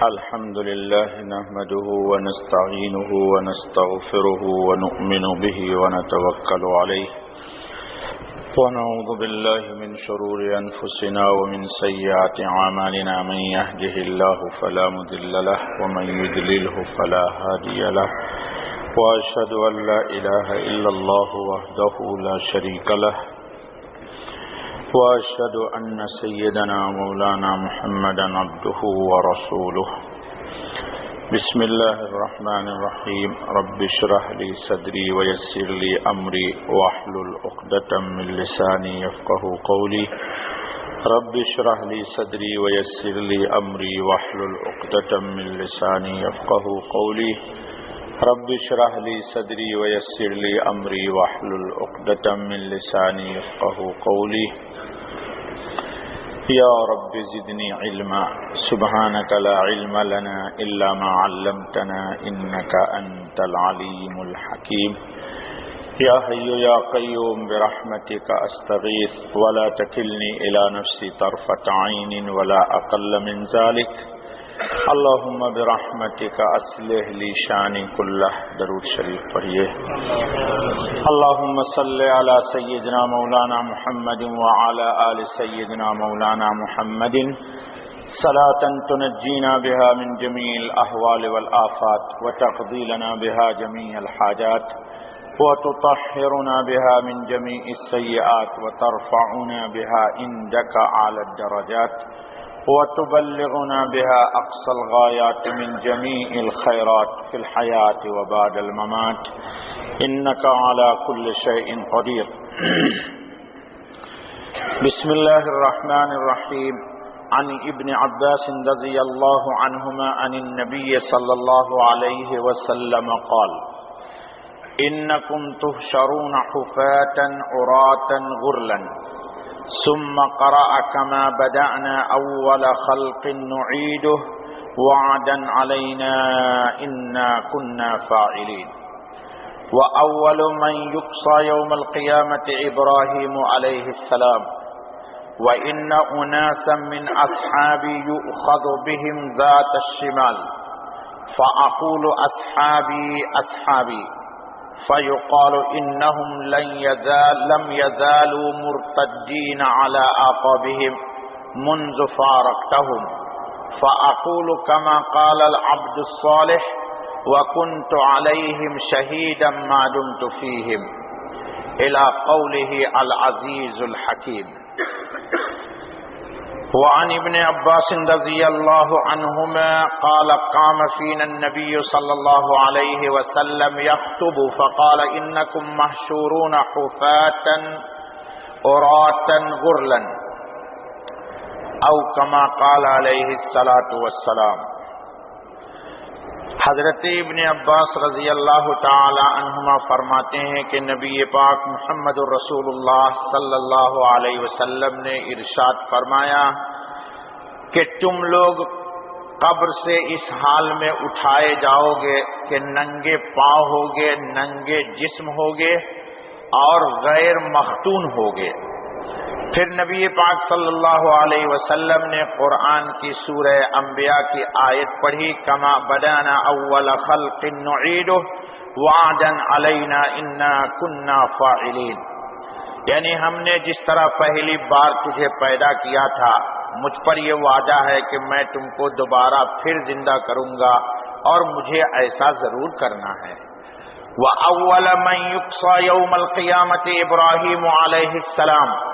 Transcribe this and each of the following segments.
الحمد لله نحمده ونستعينه ونستغفره ونؤمن به ونتوكل عليه ونعوذ بالله من شرور أنفسنا ومن سيئات أعمالنا من يهده الله فلا مضل له ومن يضلله فلا هادي له وأشهد أن لا إله إلا الله وحده لا شريك له وأشهد أن سيدنا مولانا محمدا عبده ورسوله بسم الله الرحمن الرحيم رب اشرح لي صدري ويسر لي أمري واحلل عقدة من لساني يفقهوا قولي رب اشرح لي صدري ويسر لي أمري واحلل عقدة من لساني يفقهوا قولي رب اشرح لي صدري ويسر لي أمري واحلل عقدة من لساني يفقهوا قولي یا رب زدنی علما سبحانک لا علم لنا الا ما علمتنا انک انت العلیم الحکیم یا حی یا قیوم برحمتک استغیث ولا تکلنی الی نفسی طرفة عین ولا اقل من ذلک اللہم برحمتک اصلح لی شانی کلہ. درود شریف پڑھیے. اللہم صلی علی سیدنا مولانا محمد وعلی آل سیدنا مولانا محمد صلاة تنجینا بها من جمیع الاحوال والآفات وتقضی لنا بها جمیع الحاجات وتطهرنا بها من جمیع السیئات وترفعنا بها عندك اعلی الدرجات وتبلغنا بها أقصى الغايات من جميع الخيرات في الحياة وبعد الممات إنك على كل شيء قدير. بسم الله الرحمن الرحيم. عن ابن عباس رضي الله عنهما عن النبي صلى الله عليه وسلم قال إنكم تحشرون حفاة عراة غرلا ثم قرأ كما بدأنا أول خلق نعيده وعدا علينا إنا كنا فاعلين. وأول من يقصى يوم القيامة إبراهيم عليه السلام وإن أناسا من أصحابي يؤخذ بهم ذات الشمال فأقول أصحابي أصحابي فيقال إنهم لم يزالوا مرتدين على أعقابهم منذ فارقتهم فأقول كما قال العبد الصالح وكنت عليهم شهيدا ما دمت فيهم إلى قوله العزيز الحكيم. وعن ابن عباس رضي الله عنهما قال قام فينا النبي صلى الله عليه وسلم يخطب فقال إنكم محشورون حفاة عراة غرلا أو كما قال عليه الصلاة والسلام. حضرت ابن عباس رضی اللہ تعالی عنہما فرماتے ہیں کہ نبی پاک محمد الرسول اللہ صلی اللہ علیہ وسلم نے ارشاد فرمایا کہ تم لوگ قبر سے اس حال میں اٹھائے جاؤ گے کہ ننگے پاؤں ہوگے، ننگے جسم ہوگے اور غیر مختون ہوگے. پھر نبی پاک صلی اللہ علیہ وسلم نے قرآن کی سورہ انبیاء کی آیت پڑھی کما بدانا اول خلق نعیدہ وعدا علینا انا کنا فاعلین. یعنی ہم نے جس طرح پہلی بار تجھے پیدا کیا تھا مجھ پر یہ وعدہ ہے کہ میں تم کو دوبارہ پھر زندہ کروں گا اور مجھے ایسا ضرور کرنا ہے. وَأَوَّلَ مَنْ يُقْصَى يَوْمَ الْقِيَامَةِ إِبْرَاهِيمُ عَلَيْهِ السَّلَامُ.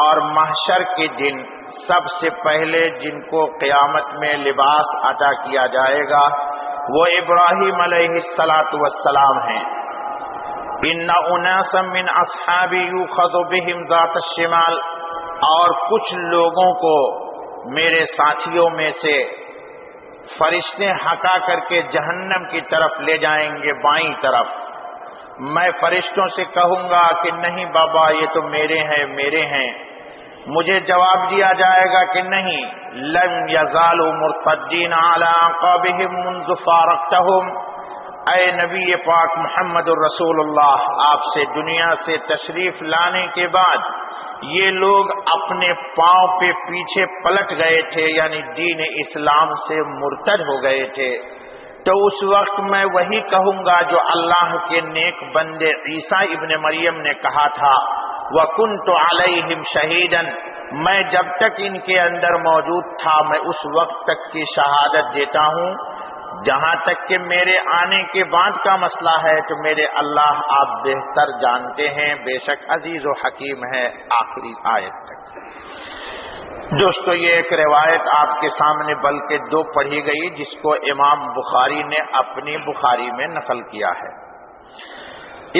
اور محشر کے دن سب سے پہلے جن کو قیامت میں لباس عطا کیا جائے گا وہ ابراہیم علیہ السلام ہیں. ان اناسا من اصحابی یؤخذ بهم ذات الشمال. اور کچھ لوگوں کو میرے ساتھیوں میں سے فرشتے ہکا کر کے جہنم کی طرف لے جائیں گے بائیں طرف. میں فرشتوں سے کہوں گا کہ نہیں بابا یہ تو میرے ہیں. مجھے جواب دیا جائے گا کہ نہیں لم یزالوا مرتدین علی اعقابهم منذ فارقتهم. اے نبی پاک محمد الرسول اللہ، آپ سے دنیا سے تشریف لانے کے بعد یہ لوگ اپنے پاؤں پہ پیچھے پلٹ گئے تھے، یعنی دین اسلام سے مرتد ہو گئے تھے، تو اس وقت میں وہی کہوں گا جو اللہ کے نیک بندے عیسیٰ ابن مریم نے کہا تھا، وَكُنْتُ عَلَيْهِمْ شَهِيدًا، میں جب تک ان کے اندر موجود تھا میں اس وقت تک کی شہادت دیتا ہوں، جہاں تک کہ میرے آنے کے بعد کا مسئلہ ہے تو میرے اللہ آپ بہتر جانتے ہیں، بے شک عزیز و حکیم ہے، آخری آیت تک۔ دوستو، یہ ایک روایت آپ کے سامنے بلکہ دو پڑھی گئی جس کو امام بخاری نے اپنی بخاری میں نقل کیا ہے۔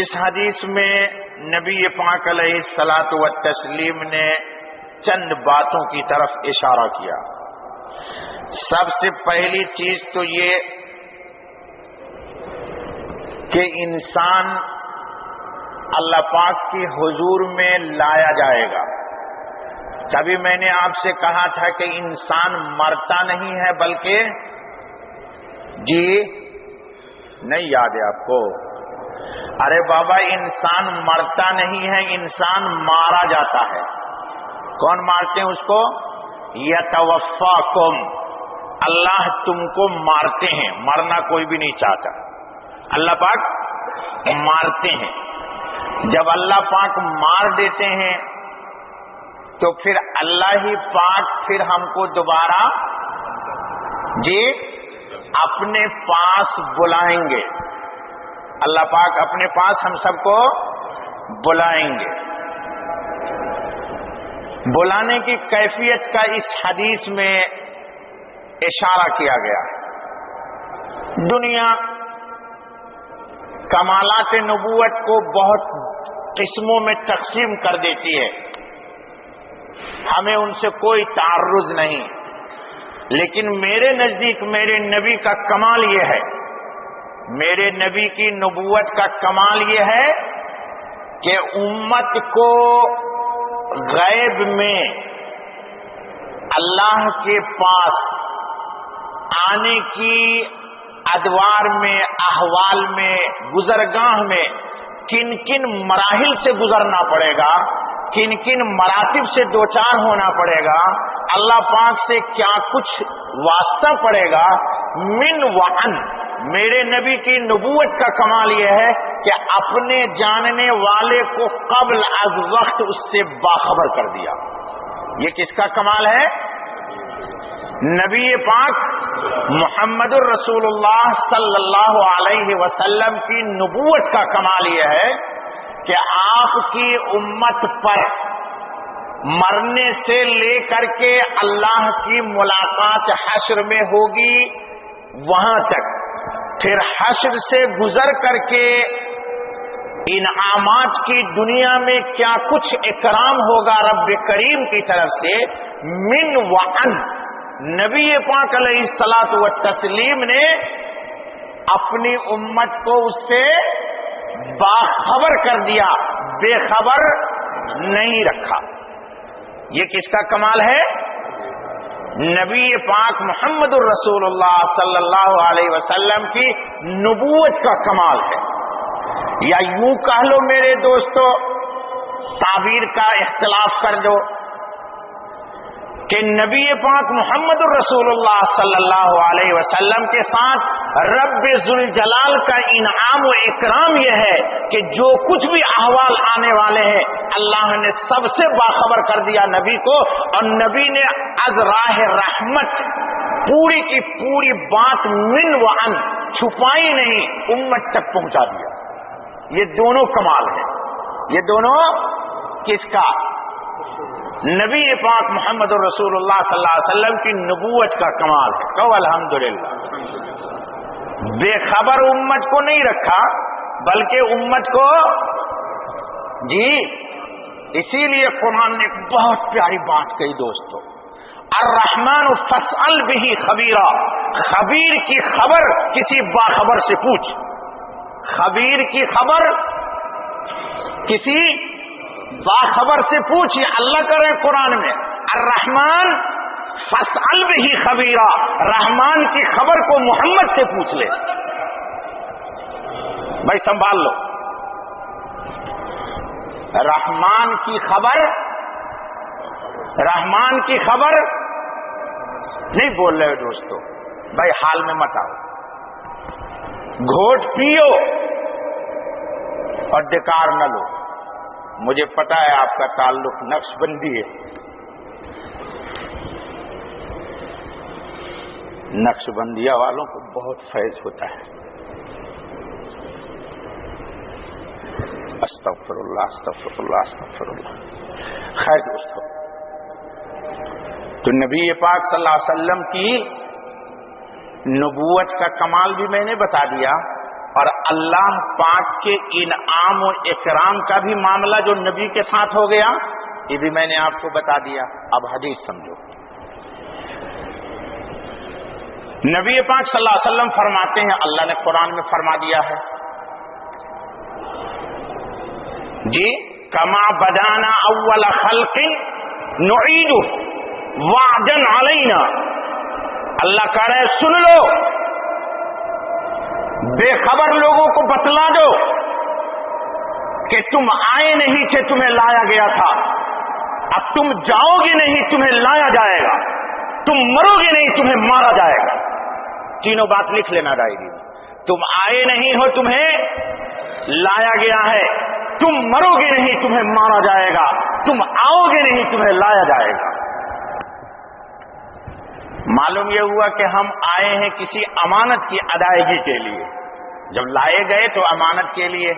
اس حدیث میں نبی پاک علیہ الصلاۃ والتسلیم نے چند باتوں کی طرف اشارہ کیا۔ سب سے پہلی چیز تو یہ کہ انسان اللہ پاک کی حضور میں لایا جائے گا۔ کبھی میں نے آپ سے کہا تھا کہ انسان مرتا نہیں ہے بلکہ جی نہیں یاد ہے آپ کو؟ ارے بابا، انسان مرتا نہیں ہے، انسان مارا جاتا ہے۔ کون مارتے ہیں اس کو؟ یتوفاکم، اللہ تم کو مارتے ہیں، مرنا کوئی بھی نہیں چاہتا، اللہ پاک مارتے ہیں۔ جب اللہ پاک مار دیتے ہیں تو پھر اللہ ہی پاک پھر ہم کو دوبارہ جی اپنے پاس بلائیں گے، اللہ پاک اپنے پاس ہم سب کو بلائیں گے۔ بلانے کی کیفیت کا اس حدیث میں اشارہ کیا گیا ہے۔ دنیا کمالات نبوت کو بہت قسموں میں تقسیم کر دیتی ہے، ہمیں ان سے کوئی تعرض نہیں، لیکن میرے نزدیک میرے نبی کا کمال یہ ہے، میرے نبی کی نبوت کا کمال یہ ہے کہ امت کو غیب میں اللہ کے پاس آنے کی ادوار میں، احوال میں، گزرگاہ میں کن کن مراحل سے گزرنا پڑے گا، کن کن مراتب سے دوچار ہونا پڑے گا، اللہ پاک سے کیا کچھ واسطہ پڑے گا، من وعن۔ میرے نبی کی نبوت کا کمال یہ ہے کہ اپنے جاننے والے کو قبل از وقت اس سے باخبر کر دیا۔ یہ کس کا کمال ہے؟ نبی پاک محمد الرسول اللہ صلی اللہ علیہ وسلم کی نبوت کا کمال یہ ہے کہ آپ کی امت پر مرنے سے لے کر کے اللہ کی ملاقات حشر میں ہوگی وہاں تک، پھر حشر سے گزر کر کے انعامات کی دنیا میں کیا کچھ اکرام ہوگا رب کریم کی طرف سے، من وعن۔ نبی پاک علیہ الصلاۃ والتسلیم نے اپنی امت کو اس سے باخبر کر دیا، بے خبر نہیں رکھا۔ یہ کس کا کمال ہے؟ نبی پاک محمد الرسول اللہ صلی اللہ علیہ وسلم کی نبوت کا کمال ہے۔ یا یوں کہہ لو میرے دوستو، تعبیر کا اختلاف کر دو کہ نبی پاک محمد الرسول اللہ صلی اللہ علیہ وسلم کے ساتھ رب ذوالجلال کا انعام و اکرام یہ ہے کہ جو کچھ بھی احوال آنے والے ہیں اللہ نے سب سے باخبر کر دیا نبی کو، اور نبی نے از راہ رحمت پوری کی پوری بات من و ان چھپائی نہیں، امت تک پہنچا دیا۔ یہ دونوں کمال ہیں۔ یہ دونوں کس کا؟ نبی پاک محمد الرسول اللہ صلی اللہ علیہ وسلم کی نبوت کا کمال ہے۔ کہو الحمدللہ۔ بے خبر امت کو نہیں رکھا بلکہ امت کو جی اسی لیے قرآن نے ایک بہت پیاری بات کہی دوستو، الرحمن فاسأل به خبیرا، خبیر کی خبر کسی باخبر سے پوچھ، خبیر کی خبر کسی باخبر سے پوچھ، یہ اللہ کر رہے قرآن میں، الرحمن فاسأل به خبیرا، رحمان کی خبر کو محمد سے پوچھ لے۔ بھائی سنبھال لو. رحمان کی خبر نہیں بول رہے دوستو. بھائی حال میں مت آؤ. گھوٹ پیو اور ڈکار نہ لو. مجھے پتا ہے آپ کا تعلق نقش بندی ہے. نقش بندیہ والوں کو بہت فیض ہوتا ہے. استغفر اللہ استغفر اللہ استغفر اللہ. خیر دوستو، تو نبی پاک صلی اللہ علیہ وسلم کی نبوت کا کمال بھی میں نے بتا دیا، اور اللہ پاک کے انعام و اکرام کا بھی معاملہ جو نبی کے ساتھ ہو گیا یہ بھی میں نے آپ کو بتا دیا. اب حدیث سمجھو. نبی پاک صلی اللہ علیہ وسلم فرماتے ہیں، اللہ نے قرآن میں فرما دیا ہے جی، کما بدانا اول خلق نعیدہ وعدا علینا. اللہ کہہ رہے سن لو، بے خبر لوگوں کو بتلا دو کہ تم آئے نہیں تھے، تمہیں لایا گیا تھا. اب تم جاؤ گے نہیں، تمہیں لایا جائے گا. تم مرو گے نہیں، تمہیں مارا جائے گا. تینوں بات لکھ لینا ڈائری میں. تم آئے نہیں ہو، تمہیں لایا گیا ہے. تم مرو گے نہیں، تمہیں مارا جائے گا. تم آؤ گے نہیں، تمہیں لایا جائے گا. معلوم یہ ہوا کہ ہم آئے ہیں کسی امانت کی ادائیگی کے لیے. جب لائے گئے تو امانت کے لیے.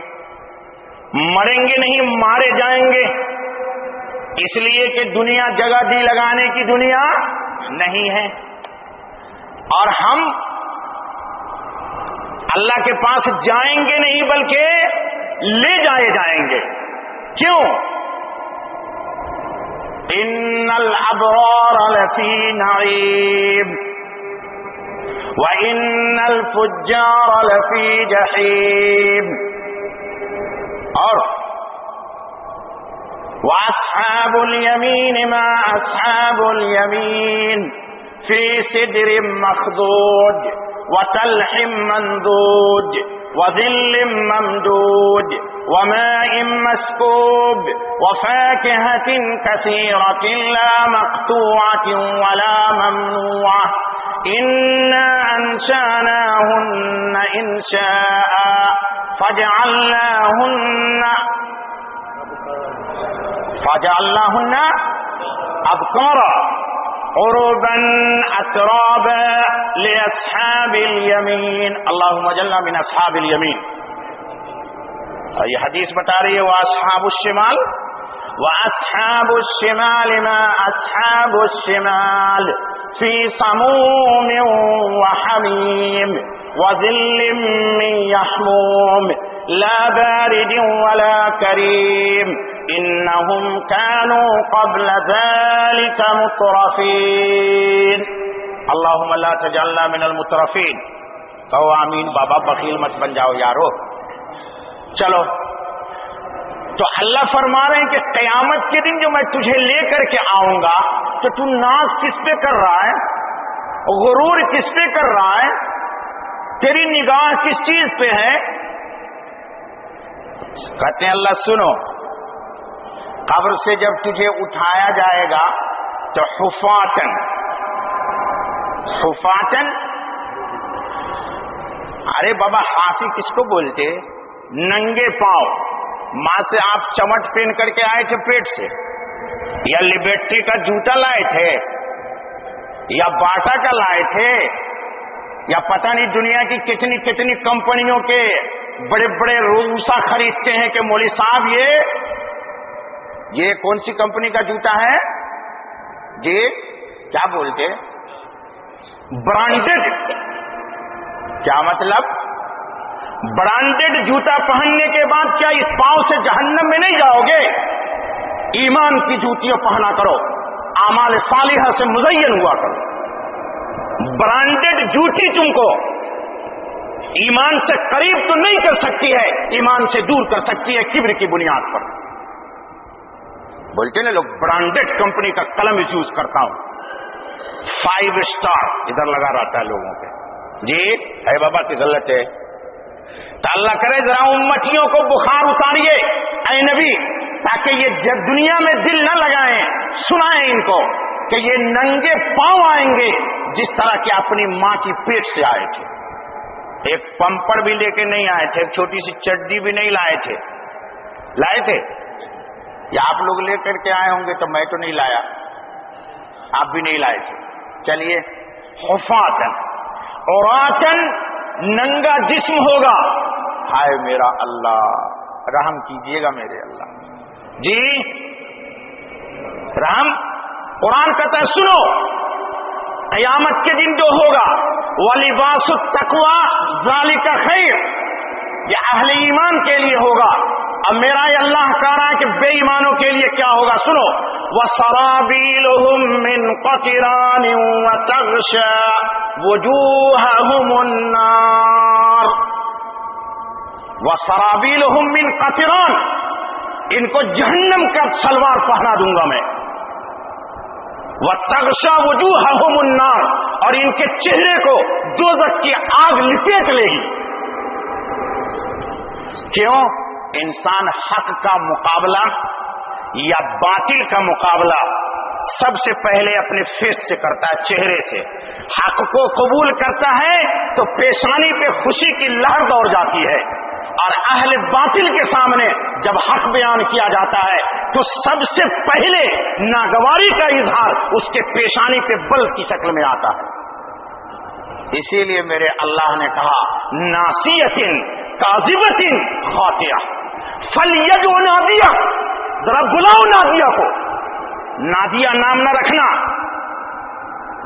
مریں گے نہیں، مارے جائیں گے. اس لیے کہ دنیا جگہ دی لگانے کی دنیا نہیں ہے، اور ہم اللہ کے پاس جائیں گے نہیں بلکہ لے جائے جائیں گے. کیوں؟ ان الابرار لفی نعیم وان الفجار لفی جحیم. اور واصحاب الیمین ما اصحاب الیمین فی سدر مخضود وطلح منضود وظل ممدود وماء مسكوب وفاكهة كثيرة لا مقطوعة ولا ممنوعة إنا أنشأناهن إنشاء فجعلناهن أبكارا عربا أترابا لأصحاب اليمين. اللهم اجعلنا من أصحاب اليمين. یہ حدیث بتا رہی ہے وَأَصْحَابُ الشِّمَالِ وَأَصْحَابُ الشِّمَالِ مَا أَصْحَابُ الشِّمَالِ فِي سَمُومٍ وَحَمِيمٍ وَظِلٍّ مِّن يَحْمُومٍ لَا بَارِدٍ وَلَا كَرِيمٍ إِنَّهُمْ كَانُوا قَبْلَ ذَلِكَ مُتْرَفِينَ. اللهم لا تجعلنا من المترفين. کہو آمین. بابا بخیل مت بن جاؤ یارو. چلو، تو اللہ فرما رہے ہیں کہ قیامت کے دن جو میں تجھے لے کر کے آؤں گا تو تو ناز کس پہ کر رہا ہے، غرور کس پہ کر رہا ہے، تیری نگاہ کس چیز پہ ہے؟ کہتے ہیں اللہ سنو، قبر سے جب تجھے اٹھایا جائے گا تو حفاتن ارے بابا حافی کس کو بولتے؟ ننگے پاؤں. ماں سے آپ چمٹ پہن کر کے آئے تھے پیٹ سے، یا لبرٹی کا جوتا لائے تھے، یا باٹا کا لائے تھے، یا پتہ نہیں دنیا کی کتنی کتنی کمپنیوں کے بڑے بڑے روسا خریدتے ہیں کہ مولوی صاحب یہ کون سی کمپنی کا جوتا ہے جی؟ کیا بولتے؟ برانڈڈ. کیا مطلب؟ برانڈڈ جوتا پہننے کے بعد کیا اس پاؤں سے جہنم میں نہیں جاؤ گے؟ ایمان کی جوتیاں پہنا کرو، اعمال صالحہ سے مزین ہوا کرو. برانڈڈ جوتی تم کو ایمان سے قریب تو نہیں کر سکتی ہے، ایمان سے دور کر سکتی ہے کبر کی بنیاد پر. بولتے نا لوگ برانڈڈ کمپنی کا قلم یوز کرتا ہوں، 5 اسٹار ادھر لگا رہتا ہے لوگوں پہ. جی اے بابا کی غلط ہے. تو اللہ کرے ذرا امتیوں کو بخار اتاریے اے نبی، تاکہ یہ دنیا میں دل نہ لگائیں، سنائیں ان کو کہ یہ ننگے پاؤں آئیں گے جس طرح کہ اپنی ماں کی پیٹ سے آئے تھے. ایک پمپڑ بھی لے کے نہیں آئے تھے، ایک چھوٹی سی چڈی بھی نہیں لائے تھے. لائے تھے یا آپ لوگ لے کر کے آئے ہوں گے؟ تو میں تو نہیں لایا، آپ بھی نہیں لائے تھے. چلیے، حفاتن عوراتن، ننگا جسم ہوگا. ہائے میرا اللہ، رحم کیجیے گا میرے اللہ جی، رحم. قرآن کہتا ہے سنو، قیامت کے دن جو ہوگا وَلِبَاسُ التَّقْوَىٰ ذَلِكَ خَيْرٌ، یہ اہل ایمان کے لیے ہوگا. اب میرا یہ اللہ کہہ رہا ہے کہ بے ایمانوں کے لیے کیا ہوگا. سنو، وَسَرَابِيلُهُم مِّن قَطِرَانٍ وَتَغْشَىٰ وُجُوهَهُمُ النَّارُ. وَسَرَابِيلُهُم مِّن قَطِرَانٍ، ان کو جہنم کا سلوار پہنا دوں گا میں. وَتَغْشَىٰ وُجُوهَهُمُ النَّارُ، اور ان کے چہرے کو دوزخ کی آگ لپیٹ لے گی. کیوں؟ انسان حق کا مقابلہ یا باطل کا مقابلہ سب سے پہلے اپنے فیس سے کرتا ہے، چہرے سے. حق کو قبول کرتا ہے تو پیشانی پہ خوشی کی لہر دوڑ جاتی ہے، اور اہل باطل کے سامنے جب حق بیان کیا جاتا ہے تو سب سے پہلے ناگواری کا اظہار اس کے پیشانی پہ بل کی شکل میں آتا ہے. اسی لیے میرے اللہ نے کہا ناسیتن کاذبتن خاطئہ فلیدع نادیہ، ذرا بلاؤ نادیہ کو. نادیہ نام نہ رکھنا،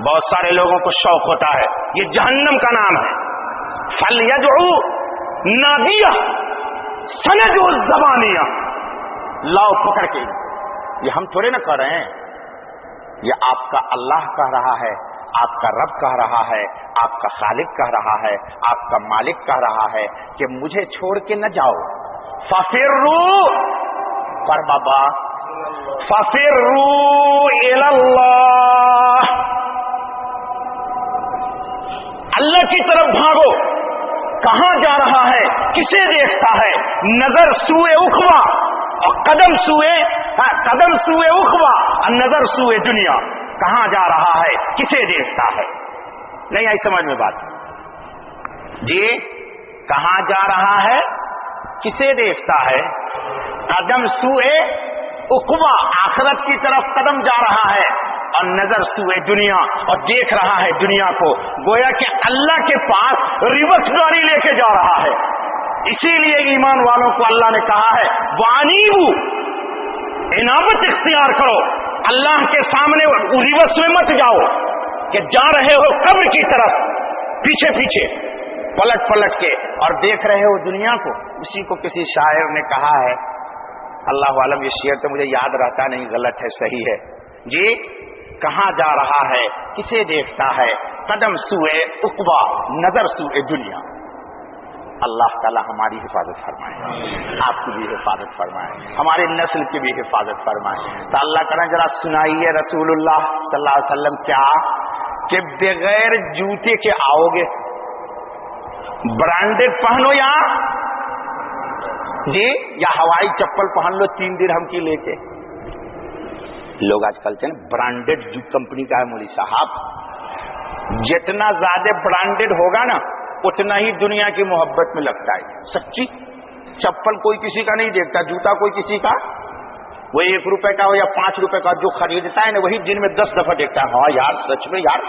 بہت سارے لوگوں کو شوق ہوتا ہے، یہ جہنم کا نام ہے. فلیدع نادیہ سندع الزبانیہ، لاؤ پکڑ کے. یہ ہم تھوڑے نہ کہہ رہے ہیں، یہ آپ کا اللہ کہہ رہا ہے، آپ کا رب کہہ رہا ہے، آپ کا خالق کہہ رہا ہے، آپ کا مالک کہہ رہا ہے کہ مجھے چھوڑ کے نہ جاؤ. فَفِرُّوا، پر بابا فَفِرُّوا إِلَى اللَّهِ، اللہ کی طرف بھاگو. کہاں جا رہا ہے؟ کسے دیکھتا ہے؟ نظر سوئے اخوا اور قدم سوئے اخوا اور نظر سوئے دنیا. کہاں جا رہا ہے؟ کسے دیکھتا ہے؟ نہیں آئی سمجھ میں بات جی؟ کہاں جا رہا ہے؟ کسے دیکھتا ہے؟ قدم سوئے اخوا، آخرت کی طرف قدم جا رہا ہے، اور نظر سوئے دنیا، اور دیکھ رہا ہے دنیا کو. گویا کہ اللہ کے پاس ریورس گاڑی لے کے جا رہا ہے. اسی لیے ایمان والوں کو اللہ نے کہا ہے وَأَنِيبُوا، انابت اختیار کرو. اللہ کے سامنے ریورس میں مت جاؤ کہ جا رہے ہو قبر کی طرف، پیچھے پیچھے پلٹ کے اور دیکھ رہے ہو دنیا کو. اسی کو کسی شاعر نے کہا ہے، اللہ عالم یہ شعر تو مجھے یاد رہتا نہیں، غلط ہے صحیح ہے جی. کہاں جا رہا ہے؟ کسے دیکھتا ہے؟ قدم سوئے عقبہ، نظر سوئے دنیا. اللہ تعالی ہماری حفاظت فرمائے، آپ کی بھی حفاظت فرمائے، ہمارے نسل کی بھی حفاظت فرمائے. تو اللہ کریں ذرا سنائیے رسول اللہ صلی اللہ علیہ وسلم کیا کہ بغیر جوتے کے آؤ گے؟ برانڈڈ پہنو یا جی، یا ہوائی چپل پہن لو 3 درہم کی لے کے. لوگ آج کل ہیں برانڈڈ جو کمپنی کا ہے مولوی صاحب. جتنا زیادہ برانڈڈ ہوگا نا اتنا ہی دنیا کی محبت میں لگتا ہے. سچی چپل کوئی کسی کا نہیں دیکھتا، جوتا کوئی کسی کا، وہ 1 روپے کا ہو یا 5 روپے کا جو خریدتا ہے نا وہی دن میں 10 دفعہ دیکھتا ہے. ہاں یار سچ میں یار،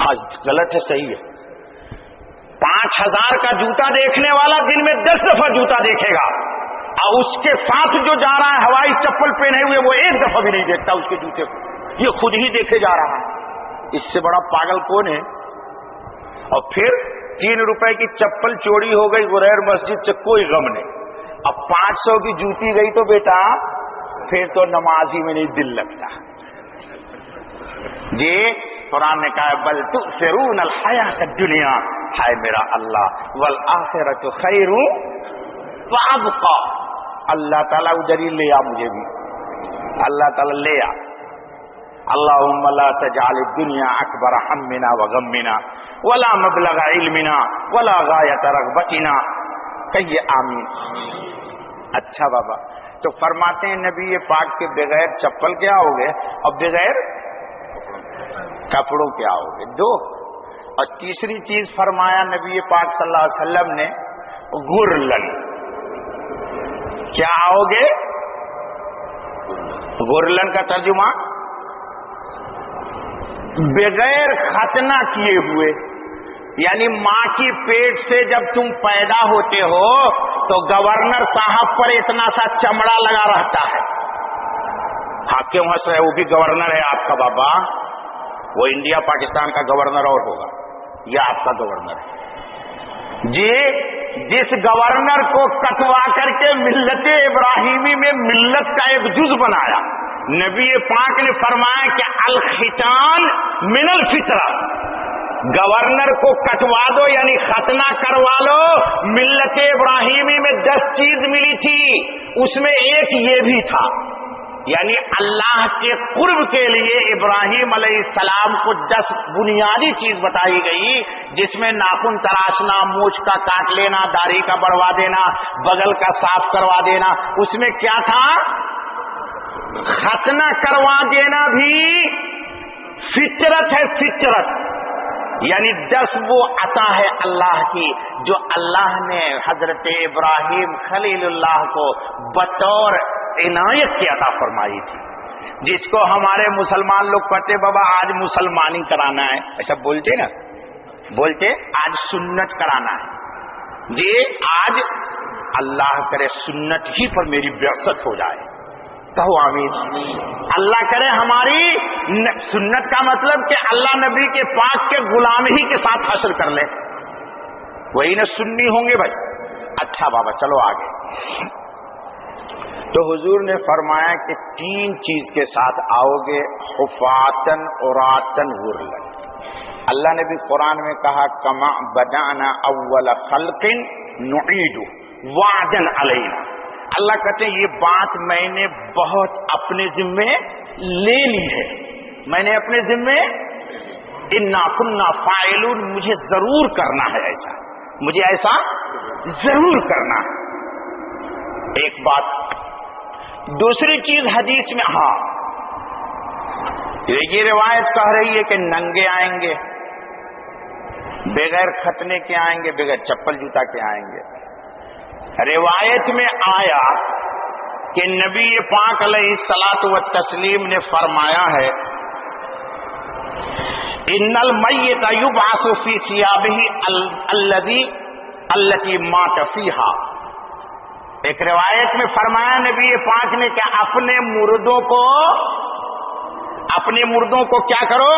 ہاں غلط ہے صحیح ہے. 5000 کا جوتا دیکھنے والا دن میں 10 دفعہ جوتا دیکھے گا، اور اس کے ساتھ جو جا رہا ہے ہوائی چپل پہنے ہوئے وہ 1 دفعہ بھی نہیں دیکھتا اس کے جوتے کو، یہ خود ہی دیکھے جا رہا ہے. اس سے بڑا پاگل کون ہے؟ اور پھر 3 روپے کی چپل چوری ہو گئی غیر مسجد سے کوئی غم نہیں، اب 500 کی جوتی گئی تو بیٹا پھر تو نماز ہی میں نہیں دل لگتا جی. قرآن نے کہا بل تؤثرون الحیات الدنیا، ہائے میرا اللہ، والآخرۃ خیر وابقى. اللہ تعالیٰ ادھر ہی لے آ، مجھے بھی اللہ تعالیٰ لے آ. اللہم لا تجعل الدنیا اکبر ہمنا وغمنا ولا مبلغ علمنا ولا غایت رغبتنا کہیے آمین۔ اچھا بابا، تو فرماتے ہیں نبی پاک کے بغیر چپل کے آؤ گے اور بغیر کپڑوں کے آؤ گے، دو۔ اور تیسری چیز فرمایا نبی پاک صلی اللہ علیہ وسلم نے، غرلن، کیا آؤ گے؟ غرلن کا ترجمہ بغیر ختنہ کیے ہوئے، یعنی ماں کی پیٹ سے جب تم پیدا ہوتے ہو تو گورنر صاحب پر اتنا سا چمڑا لگا رہتا ہے۔ ہاں کیوں ہنس رہے؟ وہ بھی گورنر ہے آپ کا بابا، وہ انڈیا پاکستان کا گورنر اور ہوگا، یہ آپ کا گورنر ہے جی۔ جس گورنر کو کٹوا کر کے ملت ابراہیمی میں ملت کا ایک جز بنایا، نبی پاک نے فرمایا کہ الختان من الفطرہ، گورنر کو کٹوا دو یعنی ختنہ کروا لو۔ ملت ابراہیمی میں 10 چیز ملی تھی، اس میں ایک یہ بھی تھا، یعنی اللہ کے قرب کے لیے ابراہیم علیہ السلام کو 10 بنیادی چیز بتائی گئی، جس میں ناخن تراشنا، مونچھ کا کاٹ لینا، داڑھی کا بڑھوا دینا، بغل کا صاف کروا دینا۔ اس میں کیا تھا؟ ختنہ کروا دینا بھی فطرت ہے، فطرت یعنی 10 وہ عطا ہے اللہ کی جو اللہ نے حضرت ابراہیم خلیل اللہ کو بطور عنایت کی عطا فرمائی تھی، جس کو ہمارے مسلمان لوگ کہتے بابا آج مسلمانی کرانا ہے، ایسا بولتے نا، بولتے آج سنت کرانا ہے جی، آج اللہ کرے سنت ہی پر میری بعثت ہو جائے، کہو آمین۔ اللہ کرے ہماری سنت کا مطلب کہ اللہ نبی کے پاک کے غلام ہی کے ساتھ حشر کر لے، وہی نہ سنی ہوں گے بھائی۔ اچھا بابا چلو آگے۔ تو حضور نے فرمایا کہ 3 چیز کے ساتھ آؤ گے، حفاتن عراتن غرلن۔ اللہ نے بھی قرآن میں کہا کما بدانا اول خلق نعید وعدن علینا۔ اللہ کہتے ہیں یہ بات میں نے بہت اپنے ذمے لے لی ہے، میں نے اپنے ذمے انا کنا فاعلون، مجھے ضرور کرنا ہے ایسا، مجھے ایسا ضرور کرنا ہے۔ ایک بات، دوسری چیز حدیث میں ہاں یہ روایت کہہ رہی ہے کہ ننگے آئیں گے، بغیر ختنے کے آئیں گے، بغیر چپل جوتا کے آئیں گے۔ روایت میں آیا کہ نبی پاک علیہ الصلاۃ والتسلیم نے فرمایا ہے ان المیت یبعث فی ثیابہ التی مات فیہا۔ ایک روایت میں فرمایا نبی پاک نے کہ اپنے مردوں کو کیا کرو،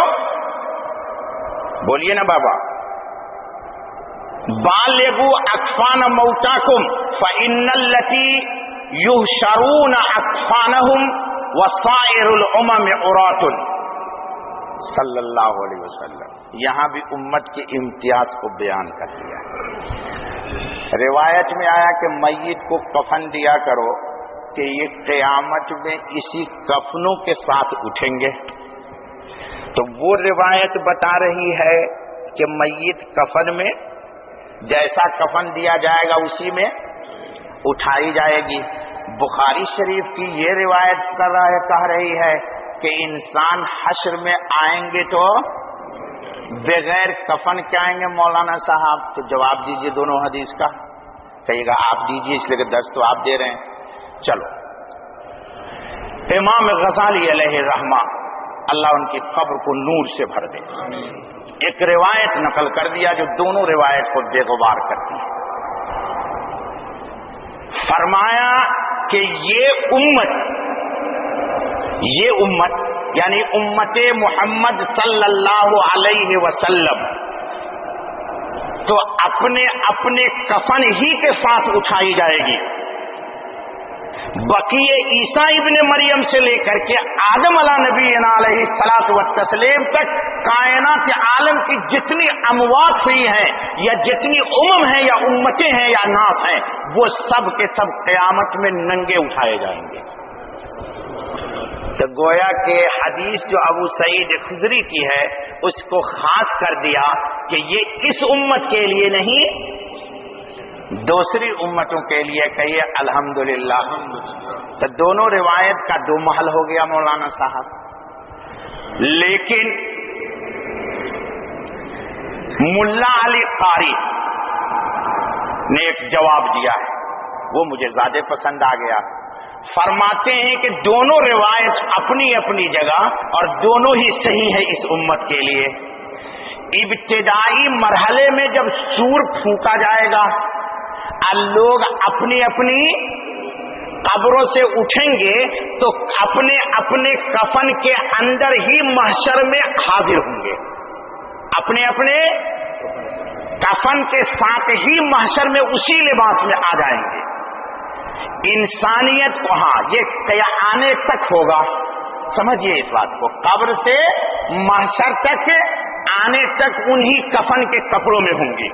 بولیے نا بابا، بالغوا اکفان موتاکم فإن التی یحشرون اکفانہم وسائر الامم عراۃ، صلی اللہ علیہ وسلم۔ یہاں بھی امت کے امتیاز کو بیان کر دیا۔ روایت میں آیا کہ میت کو کفن دیا کرو کہ یہ قیامت میں اسی کفنوں کے ساتھ اٹھیں گے۔ تو وہ روایت بتا رہی ہے کہ میت کفن میں جیسا کفن دیا جائے گا اسی میں اٹھائی جائے گی۔ بخاری شریف کی یہ روایت کہہ رہی ہے کہ انسان حشر میں آئیں گے تو بغیر کفن کے آئیں گے۔ مولانا صاحب تو جواب دیجئے دونوں حدیث کا، کہیے گا آپ دیجئے اس لیے کہ درس تو آپ دے رہے ہیں۔ چلو، امام غزالی علیہ رحمہ اللہ ان کی قبر کو نور سے بھر دے، ایک روایت نقل کر دیا جو دونوں روایت کو بے غبار کرتی ہے۔ فرمایا کہ یہ امت یعنی امت محمد صلی اللہ علیہ وسلم تو اپنے کفن ہی کے ساتھ اٹھائی جائے گی۔ بقیہ عیسیٰ ابن مریم سے لے کر کے آدم علیہ نبی علیہ الصلاۃ والتسلیم تک کائنات عالم کی جتنی اموات ہوئی ہیں یا جتنی ہیں یا امتیں ہیں یا ناس ہیں، وہ سب کے سب قیامت میں ننگے اٹھائے جائیں گے۔ تو گویا کہ حدیث جو ابو سعید خضری کی ہے اس کو خاص کر دیا کہ یہ اس امت کے لیے نہیں، دوسری امتوں کے لیے کہیے الحمدللہ. تو دونوں روایت کا دو محل ہو گیا مولانا صاحب. لیکن ملا علی قاری نے ایک جواب دیا ہے، وہ مجھے زیادہ پسند آ گیا. فرماتے ہیں کہ دونوں روایت اپنی اپنی جگہ اور دونوں ہی صحیح ہے اس امت کے لیے. ابتدائی مرحلے میں جب سور پھونکا جائے گا اور لوگ اپنی اپنی قبروں سے اٹھیں گے تو اپنے اپنے کفن کے اندر ہی محشر میں حاضر ہوں گے، اپنے اپنے کفن کے ساتھ ہی محشر میں اسی لباس میں آ جائیں گے. انسانیت کو ہاں یہ آنے تک ہوگا، سمجھیے اس بات کو، قبر سے محشر تک آنے تک انہی کفن کے کپڑوں میں ہوں گی.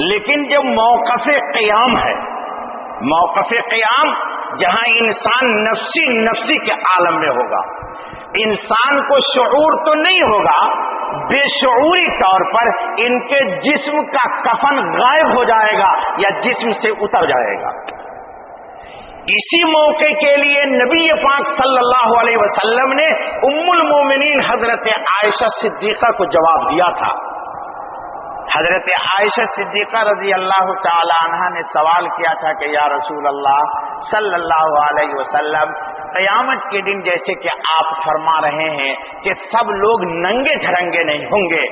لیکن جو موقف قیام ہے، موقف قیام جہاں انسان نفسی نفسی کے عالم میں ہوگا، انسان کو شعور تو نہیں ہوگا، بے شعوری طور پر ان کے جسم کا کفن غائب ہو جائے گا یا جسم سے اتر جائے گا. اسی موقع کے لیے نبی پاک صلی اللہ علیہ وسلم نے ام المومنین حضرت عائشہ صدیقہ کو جواب دیا تھا. حضرت عائشہ صدیقہ رضی اللہ تعالی عنہا نے سوال کیا تھا کہ یا رسول اللہ صلی اللہ علیہ وسلم، قیامت کے دن جیسے کہ آپ فرما رہے ہیں کہ سب لوگ ننگے ڈھرنگے نہیں ہوں گے،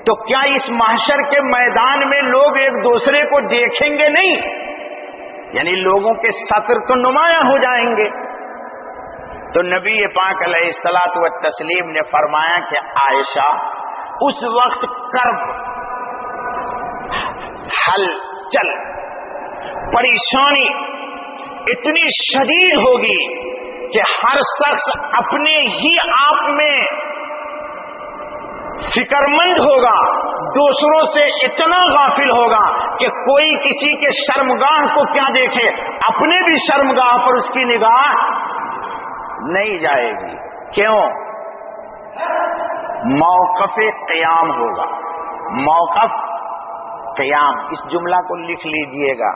تو کیا اس محشر کے میدان میں لوگ ایک دوسرے کو دیکھیں گے نہیں؟ یعنی لوگوں کے سطر تو نمایاں ہو جائیں گے. تو نبی پاک علیہ الصلوۃ والتسلیم نے فرمایا کہ عائشہ، اس وقت کرب، ہل چل، پریشانی اتنی شدید ہوگی کہ ہر شخص اپنے ہی آپ میں فکر مند ہوگا، دوسروں سے اتنا غافل ہوگا کہ کوئی کسی کے شرمگاہ کو کیا دیکھے، اپنے بھی شرمگاہ پر اس کی نگاہ نہیں جائے گی. کیوں؟ موقف قیام ہوگا. موقف قیام، اس جملہ کو لکھ لیجئے گا.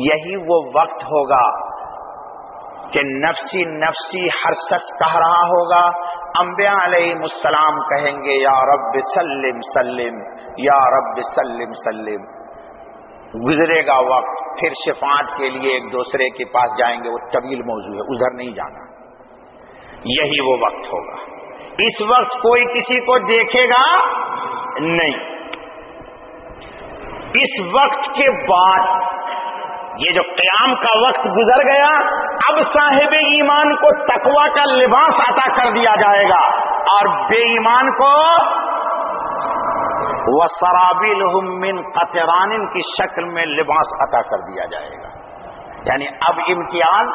یہی وہ وقت ہوگا کہ نفسی نفسی ہر شخص کہہ رہا ہوگا. انبیاء علیہ السلام کہیں گے یا رب سلم سلم، یا رب سلم سلم. گزرے گا وقت، پھر شفاعت کے لیے ایک دوسرے کے پاس جائیں گے. وہ طویل موضوع ہے، ادھر نہیں جانا. یہی وہ وقت ہوگا. اس وقت کوئی کسی کو دیکھے گا نہیں. اس وقت کے بعد یہ جو قیام کا وقت گزر گیا، اب صاحب ایمان کو تقوی کا لباس عطا کر دیا جائے گا اور بے ایمان کو وَسَرَابِيلُهُم مِّن قَطِرَانٍ کی شکل میں لباس عطا کر دیا جائے گا. یعنی اب امتیاز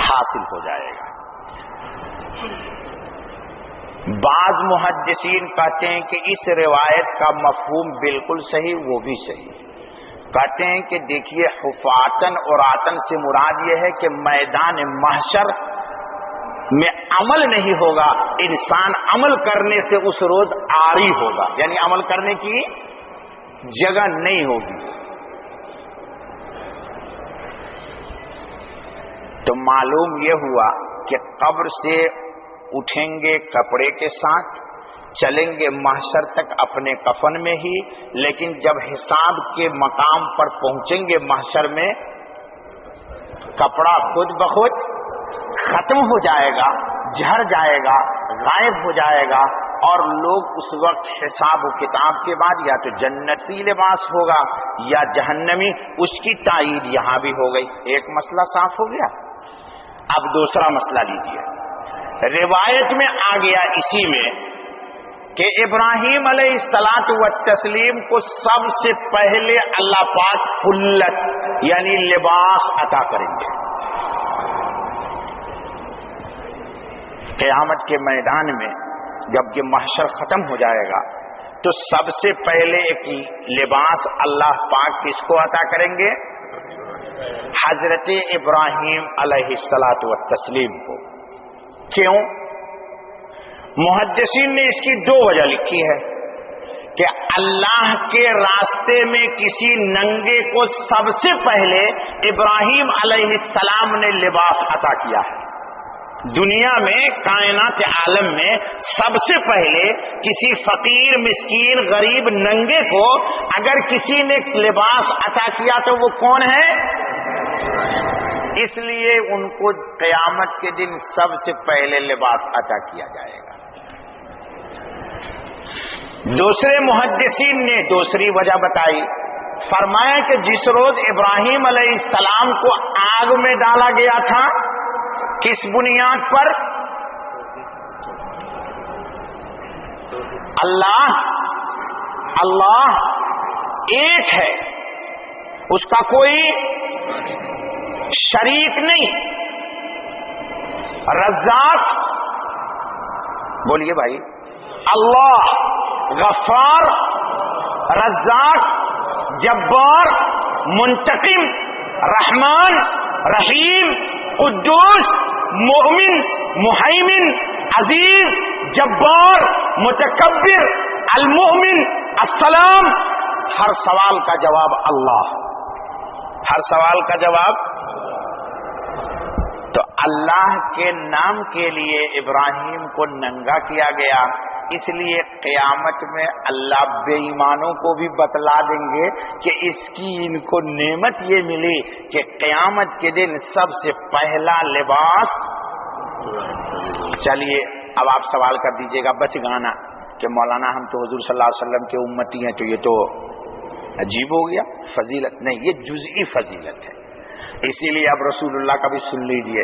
حاصل ہو جائے گا. بعض محدثین کہتے ہیں کہ اس روایت کا مفہوم بالکل صحیح، وہ بھی صحیح. کہتے ہیں کہ دیکھیے، حفاتن اور آتن سے مراد یہ ہے کہ میدان محشر میں عمل نہیں ہوگا، انسان عمل کرنے سے اس روز عاری ہوگا، یعنی عمل کرنے کی جگہ نہیں ہوگی. تو معلوم یہ ہوا کہ قبر سے اٹھیں گے کپڑے کے ساتھ، چلیں گے محشر تک اپنے کفن میں ہی، لیکن جب حساب کے مقام پر پہنچیں گے محشر میں، کپڑا خود بخود ختم ہو جائے گا، جھڑ جائے گا، غائب ہو جائے گا، اور لوگ اس وقت حساب و کتاب کے بعد یا تو جنتی لباس ہوگا یا جہنمی. اس کی تائید یہاں بھی ہو گئی. ایک مسئلہ صاف ہو گیا. اب دوسرا مسئلہ لیجیے. روایت میں آ گیا اسی میں کہ ابراہیم علیہ الصلاۃ والتسلیم کو سب سے پہلے اللہ پاک حلت یعنی لباس عطا کریں گے. قیامت کے میدان میں جب یہ محشر ختم ہو جائے گا تو سب سے پہلے ایک لباس اللہ پاک کس کو عطا کریں گے؟ حضرت ابراہیم علیہ الصلاۃ والتسلیم کو. کیوں؟ محدثین نے اس کی دو وجہ لکھی ہے کہ اللہ کے راستے میں کسی ننگے کو سب سے پہلے ابراہیم علیہ السلام نے لباس عطا کیا ہے. دنیا میں کائنات عالم میں سب سے پہلے کسی فقیر مسکین غریب ننگے کو اگر کسی نے لباس عطا کیا تو وہ کون ہے؟ اس لیے ان کو قیامت کے دن سب سے پہلے لباس عطا کیا جائے گا. دوسرے محدثین نے دوسری وجہ بتائی، فرمایا کہ جس روز ابراہیم علیہ السلام کو آگ میں ڈالا گیا تھا، کس بنیاد پر؟ اللہ ایک ہے، اس کا کوئی شریک نہیں. رزاق، بولیے بھائی، اللہ غفار، رزاق، جبار، منتقم، رحمان، رحیم، قدوس، مومن، محیمن، عزیز، جبار، متکبر، المؤمن، السلام. ہر سوال کا جواب اللہ، ہر سوال کا جواب. تو اللہ کے نام کے لیے ابراہیم کو ننگا کیا گیا، اس لیے قیامت میں اللہ بے ایمانوں کو بھی بتلا دیں گے کہ اس کی ان کو نعمت یہ ملی کہ قیامت کے دن سب سے پہلا لباس. چلیے اب آپ سوال کر دیجئے گا بچ گانا کہ مولانا ہم تو حضور صلی اللہ علیہ وسلم کے امتی ہیں، تو یہ تو عجیب ہو گیا. فضیلت نہیں، یہ جزئی فضیلت ہے. اسی لیے اب رسول اللہ کا بھی سن لیجئے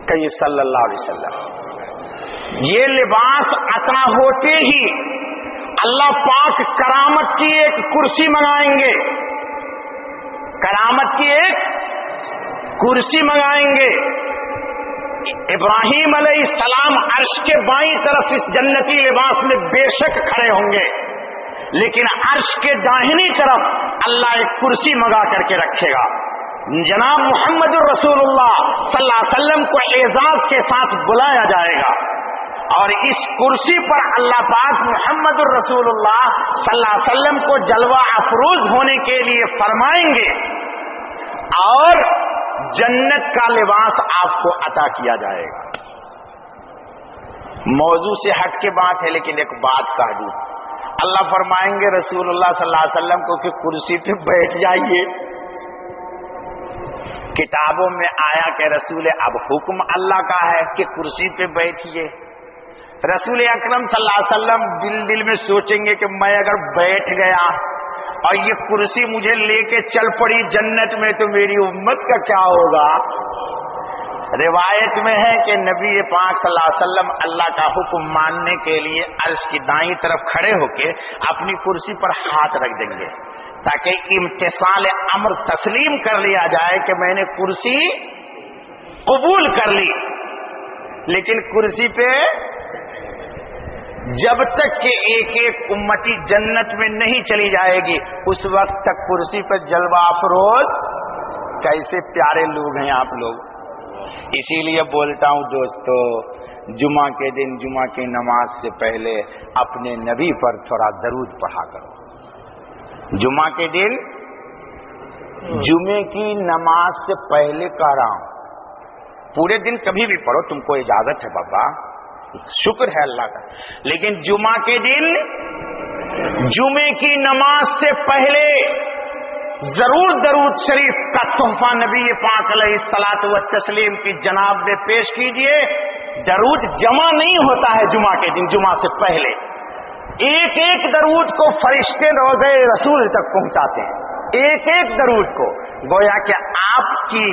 کہ یہ صلی اللہ علیہ وسلم یہ لباس عطا ہوتے ہی اللہ پاک کرامت کی ایک کرسی منگائیں گے، کرامت کی ایک کرسی منگائیں گے. ابراہیم علیہ السلام عرش کے بائیں طرف اس جنتی لباس میں بے شک کھڑے ہوں گے، لیکن عرش کے داہنی طرف اللہ ایک کرسی منگا کر کے رکھے گا. جناب محمد الرسول اللہ صلی اللہ علیہ وسلم کو اعزاز کے ساتھ بلایا جائے گا، اور اس کرسی پر اللہ پاک محمد الرسول اللہ صلی اللہ علیہ وسلم کو جلوہ افروز ہونے کے لیے فرمائیں گے، اور جنت کا لباس آپ کو عطا کیا جائے گا. موضوع سے ہٹ کے بات ہے، لیکن ایک بات کہہ دوں. اللہ فرمائیں گے رسول اللہ صلی اللہ علیہ وسلم کو کہ کرسی پہ بیٹھ جائیے. کتابوں میں آیا کہ رسول اب حکم اللہ کا ہے کہ کرسی پہ بیٹھیے. رسول اکرم صلی اللہ علیہ وسلم دل میں سوچیں گے کہ میں اگر بیٹھ گیا اور یہ کرسی مجھے لے کے چل پڑی جنت میں تو میری امت کا کیا ہوگا. روایت میں ہے کہ نبی پاک صلی اللہ علیہ وسلم اللہ کا حکم ماننے کے لیے عرش کی دائیں طرف کھڑے ہو کے اپنی کرسی پر ہاتھ رکھ دیں گے تاکہ امتثال امر تسلیم کر لیا جائے کہ میں نے کرسی قبول کر لی. لیکن کرسی پہ جب تک کہ ایک ایک امتی جنت میں نہیں چلی جائے گی اس وقت تک کرسی پہ جلوہ افروز. کیسے پیارے لوگ ہیں آپ لوگ. اسی لیے بولتا ہوں دوستو، جمعہ کے دن جمعہ کی نماز سے پہلے اپنے نبی پر تھوڑا درود پڑھا کرو. جمعہ کے دن جمعے کی نماز سے پہلے کہہ رہا ہوں، پورے دن کبھی بھی پڑھو، تم کو اجازت ہے بابا، شکر ہے اللہ کا. لیکن جمعہ کے دن جمعے کی نماز سے پہلے ضرور درود شریف کا تحفہ نبی پاک علیہ الصلوۃ والتسلیم کی جناب میں پیش کیجئے. درود جمع نہیں ہوتا ہے جمعہ کے دن، جمعہ سے پہلے ایک ایک درود کو فرشتے روضہ رسول تک پہنچاتے ہیں، ایک ایک درود کو. گویا کہ آپ کی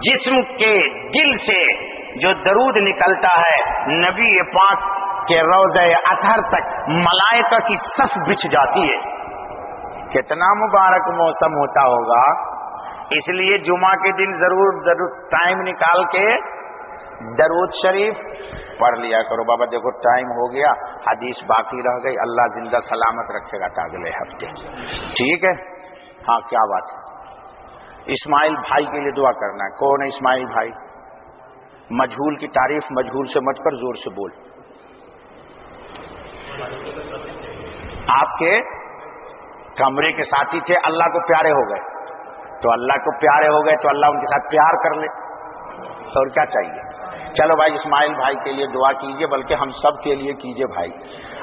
جسم کے دل سے جو درود نکلتا ہے نبی پاک کے روضہ اطہر تک ملائکہ کی صف بچھ جاتی ہے. کتنا مبارک موسم ہوتا ہوگا. اس لیے جمعہ کے دن ضرور ٹائم نکال کے درود شریف پڑھ لیا کرو. بابا دیکھو ٹائم ہو گیا، حدیث باقی رہ گئی. اللہ زندہ سلامت رکھے گا تا اگلے ہفتے. ٹھیک ہے؟ ہاں کیا بات ہے. اسماعیل بھائی کے لیے دعا کرنا ہے. کون ہے اسماعیل بھائی؟ مجہول کی تعریف مجہول سے مت کر، زور سے بول. آپ کے کمرے کے ساتھی تھے، اللہ کو پیارے ہو گئے، تو اللہ کو پیارے ہو گئے تو اللہ ان کے ساتھ پیار کر لے، اور کیا چاہیے؟ چلو بھائی اسماعیل بھائی کے لیے دعا کیجئے، بلکہ ہم سب کے لیے کیجئے بھائی،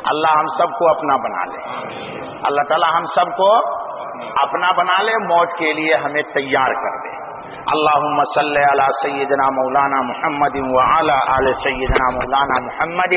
اللہ ہم سب کو اپنا بنا لے، اللہ تعالی ہم سب کو اپنا بنا لے، موت کے لیے ہمیں تیار کر دے۔ اللہم صلی علی سیدنا مولانا محمد وعلی آل سیدنا مولانا محمد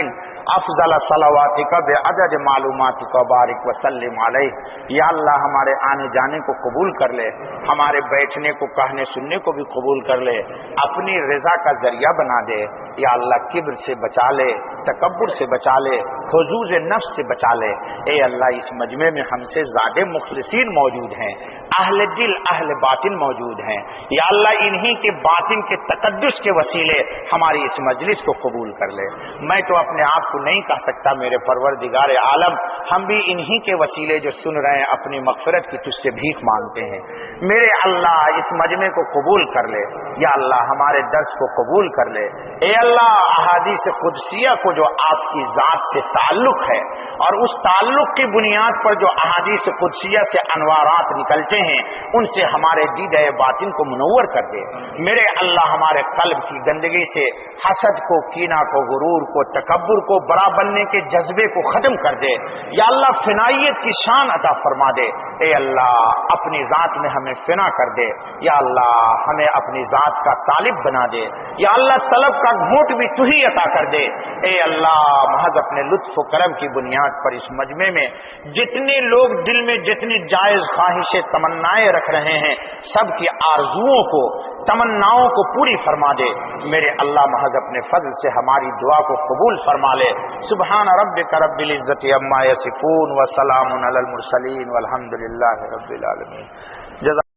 افضل صلواتک بعدد معلوماتک وبارک وسلم علیہ۔ یا اللہ ہمارے آنے جانے کو قبول کر لے، ہمارے بیٹھنے کو کہنے سننے کو بھی قبول کر لے، اپنی رضا کا ذریعہ بنا دے۔ یا اللہ کبر سے بچا لے، تکبر سے بچا لے، حضوظ نفس سے بچا لے۔ اے اللہ اس مجمع میں ہم سے زیادہ مخلصین موجود ہیں، اہل دل اہل باطن موجود ہیں، یا اللہ انہی کے باطن کے تقدس کے وسیلے ہماری اس مجلس کو قبول کر لے۔ میں تو اپنے آپ کو نہیں کہہ سکتا میرے پروردگار عالم، ہم بھی انہی کے وسیلے جو سن رہے ہیں اپنی مغفرت کی تجھ سے بھیک مانگتے ہیں۔ میرے اللہ اس مجمع کو قبول کر لے، یا اللہ ہمارے درس کو قبول کر لے۔ اے اللہ احادیث قدسیہ کو جو آپ کی ذات سے تعلق ہے، اور اس تعلق کی بنیاد پر جو احادیث قدسیہ سے انوارات نکلتے ہیں، ان سے ہمارے دیدہ باطن کو منور کر دے۔ میرے اللہ ہمارے قلب کی گندگی سے حسد کو، کینہ کو، غرور کو، تکبر کو، بڑا بننے کے جذبے کو ختم کر دے۔ یا اللہ فنائیت کی شان عطا فرما دے۔ اے اللہ اپنی ذات میں ہمیں فنا کر دے۔ یا اللہ ہمیں اپنی ذات کا طالب بنا دے۔ یا اللہ طلب کا گھونٹ بھی تو ہی عطا کر دے۔ اے اللہ محض اپنے لطف و کرم کی بنیاد پر اس مجمع میں جتنے لوگ دل میں جتنی جائز خواہشیں تمنائیں رکھ رہے ہیں، سب کی آرزوؤں کو، تمناؤں کو پوری فرما دے۔ میرے اللہ محض اپنے فضل سے ہماری دعا کو قبول فرما لے۔ سبحان ربک رب العزت عما یصفون وسلام علی المرسلین والحمد للہ رب العالمین۔